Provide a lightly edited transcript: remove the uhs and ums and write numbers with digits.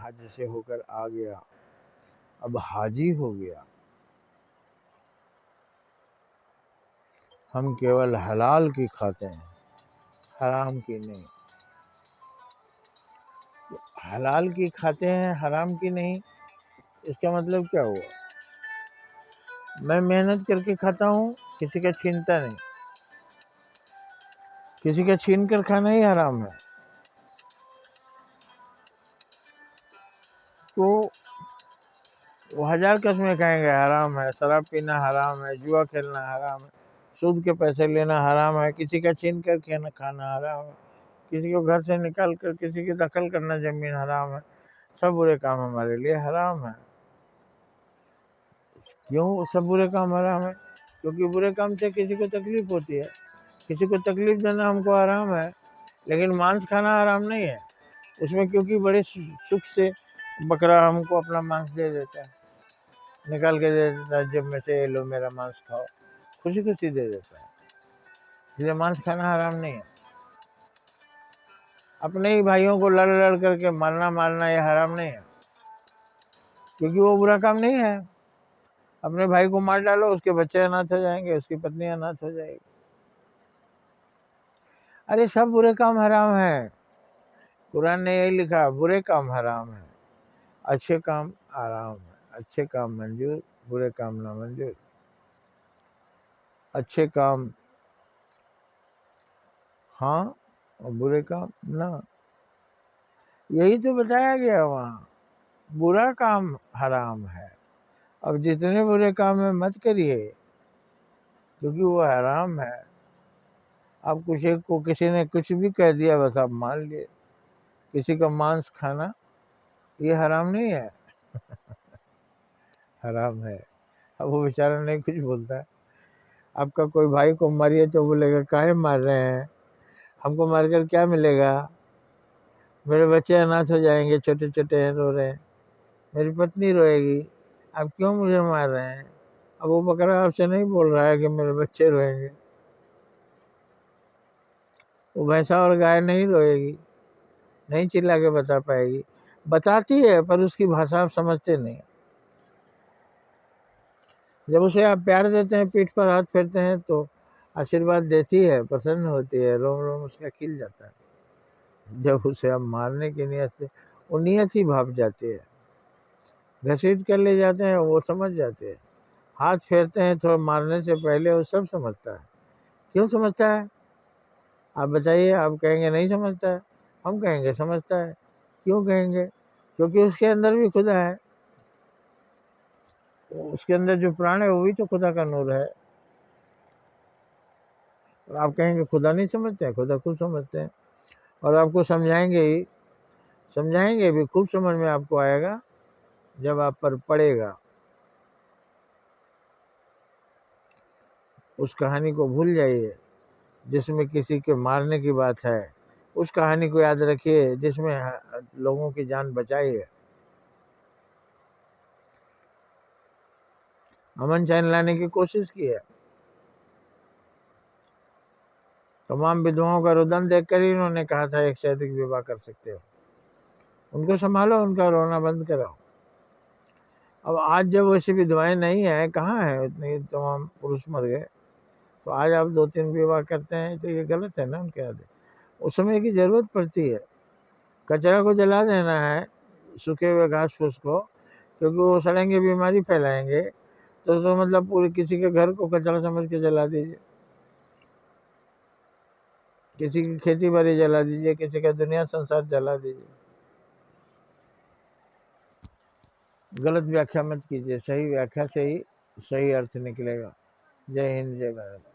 हज से होकर आ गया, अब हाजी हो गया। हम केवल हलाल की खाते हैं, हराम की नहीं। हलाल की खाते हैं, हराम की नहीं, इसका मतलब क्या हुआ? मैं मेहनत करके खाता हूँ, किसी का छीनता नहीं। किसी का छीन कर खाना ही हराम है। तो वो हजार कस्में खाएंगे, हराम है। शराब पीना हराम है, जुआ खेलना हराम है, सूद के पैसे लेना हराम है, किसी का छीन कर खाना हराम है, किसी को घर से निकाल कर किसी की दखल करना जमीन हराम है। सब बुरे काम हमारे लिए हराम है। क्यों सब बुरे काम हराम है? क्योंकि बुरे काम से किसी को तकलीफ होती है, किसी को तकलीफ देना हमको हराम है। लेकिन मांस खाना हराम नहीं है उसमें, क्योंकि बड़े सुख से बकरा हमको अपना मांस दे देता है, निकाल के दे देता है जब में से, ये लो मेरा मांस खाओ, खुशी खुशी दे देता है। इसलिए मांस खाना हराम नहीं है। अपने ही भाइयों को लड़ लड़ करके मारना ये हराम नहीं है, क्योंकि वो बुरा काम नहीं है। अपने भाई को मार डालो, उसके बच्चे अनाथ हो जाएंगे, उसकी पत्नी अनाथ हो जाएगी। अरे सब बुरे काम हराम है। कुरान ने यही लिखा, बुरे काम हराम है, अच्छे काम आराम है। अच्छे काम मंजूर, बुरे काम ना मंजूर। अच्छे काम हाँ और बुरे काम ना, यही तो बताया गया वहाँ। बुरा काम हराम है। अब जितने बुरे काम है मत करिए, क्योंकि वो हराम है। अब कुछ एक को किसी ने कुछ भी कह दिया, बस आप मान लिए। किसी का मांस खाना ये हराम नहीं है, हराम है। अब वो बेचारा नहीं कुछ बोलता है। आपका कोई भाई को मारिए तो बोलेगा काहे मार रहे हैं, हमको मारकर क्या मिलेगा, मेरे बच्चे अनाथ हो जाएंगे, छोटे छोटे हैं, रो रहे हैं, मेरी पत्नी रोएगी, आप क्यों मुझे मार रहे हैं? अब वो बकरा आपसे नहीं बोल रहा है कि मेरे बच्चे रोएंगे, वो भैंसा और गाय नहीं रोएगी, नहीं चिल्ला के बता पाएगी। बताती है पर उसकी भाषा आप समझते नहीं। जब उसे आप प्यार देते हैं, पीठ पर हाथ फेरते हैं, तो आशीर्वाद देती है, प्रसन्न होती है, रोम रोम उसका खिल जाता है। जब उसे आप मारने की नियत से, वो नियत ही भाप जाती है, घसीट कर ले जाते हैं, वो समझ जाते हैं। हाथ फेरते हैं थोड़ा मारने से पहले, वो सब समझता है। क्यों समझता है आप बताइए? आप कहेंगे नहीं समझता है, हम कहेंगे समझता है। क्यों कहेंगे? क्योंकि उसके अंदर भी खुदा है। उसके अंदर जो प्राण है वो भी तो खुदा का नूर है। और आप कहेंगे खुदा नहीं समझते हैं, खुदा खुद समझते हैं। और आपको समझाएंगे ही, समझाएंगे भी, खूब समझ में आपको आएगा जब आप पर पड़ेगा। उस कहानी को भूल जाइए जिसमें किसी के मारने की बात है, उस कहानी को याद रखिए जिसमें लोगों की जान बचाई है। अमन चैन लाने की कोशिश की है। तमाम विधवाओं का रुदन देखकर ही उन्होंने कहा था एक से अधिक विवाह कर सकते हो। उनको संभालो, उनका रोना बंद कराओ। अब आज जब वैसी विधवाएं नहीं है, कहाँ है, इतने तमाम पुरुष मर गए, तो आज आप 2-3 विवाह करते हैं, तो ये गलत है ना उनके आगे। उस समय की जरूरत पड़ती है। कचरा को जला देना है, सूखे हुए घास फूस को, क्योंकि वो सड़ेंगे, बीमारी फैलाएंगे। तो मतलब पूरे किसी के घर को कचरा समझ के जला दीजिए, किसी की खेती बाड़ी जला दीजिए, किसी का दुनिया संसार जला दीजिए। गलत व्याख्या मत कीजिए, सही व्याख्या से ही सही अर्थ निकलेगा। जय हिंद, जय भारत।